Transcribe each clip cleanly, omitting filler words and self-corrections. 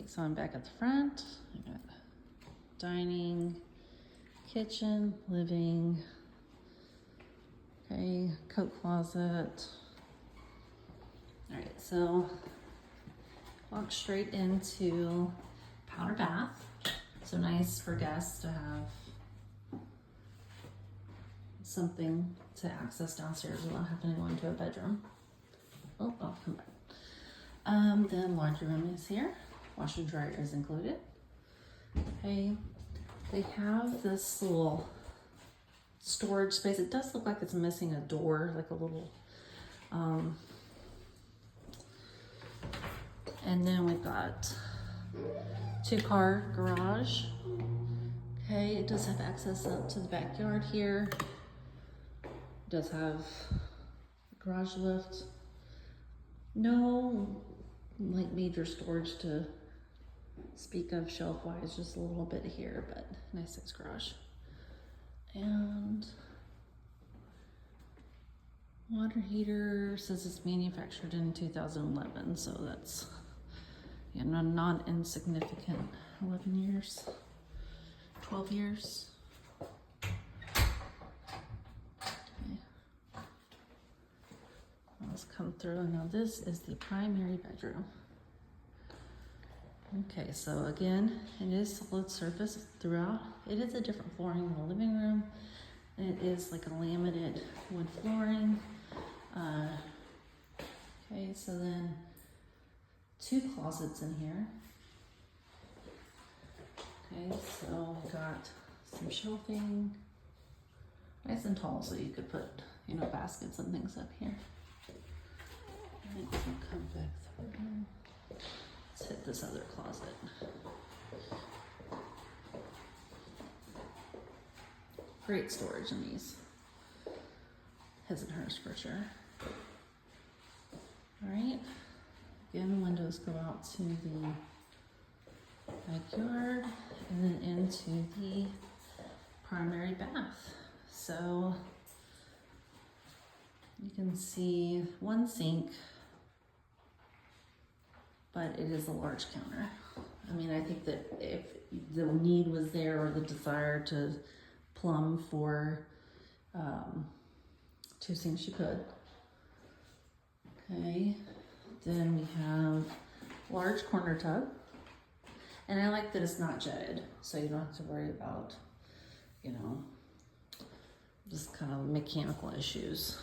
So I'm back at the front. I got dining, kitchen, living, okay, coat closet. All right, so walk straight into powder bath. So nice for guests to have something to access downstairs without having to go into a bedroom. Oh, I'll come back. Then laundry room is here. Washer and dryer is included. Okay, they have this little storage space. It does look like it's missing a door, like a little, and then we've got 2-car garage. Okay, it does have access up to the backyard here. It does have a garage lift. No like major storage to speak of shelf wise, just a little bit here, but nice size garage. And water heater says it's manufactured in 2011, so that's, you know, not insignificant. 11 years, 12 years. Let's come through. Now this is the primary bedroom. Okay, so again, it is solid surface throughout. It is a different flooring in the living room. And it is like a laminated wood flooring. Okay, so then 2 closets in here. Okay, so we got some shelving, nice and tall, so you could put, you know, baskets and things up here. And we'll come back through. Let's hit this other closet. Great storage in these. His and hers for sure. All right. Again, windows go out to the backyard and then into the primary bath. So you can see 1 sink, but it is a large counter. I mean, I think that if the need was there or the desire to plumb for 2 sinks, you could. Okay, then we have large corner tub. And I like that it's not jetted, so you don't have to worry about, you know, just kind of mechanical issues.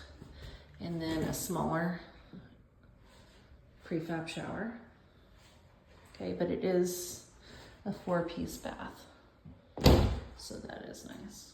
And then a smaller prefab shower. Okay, but it is a 4-piece bath, so that is nice.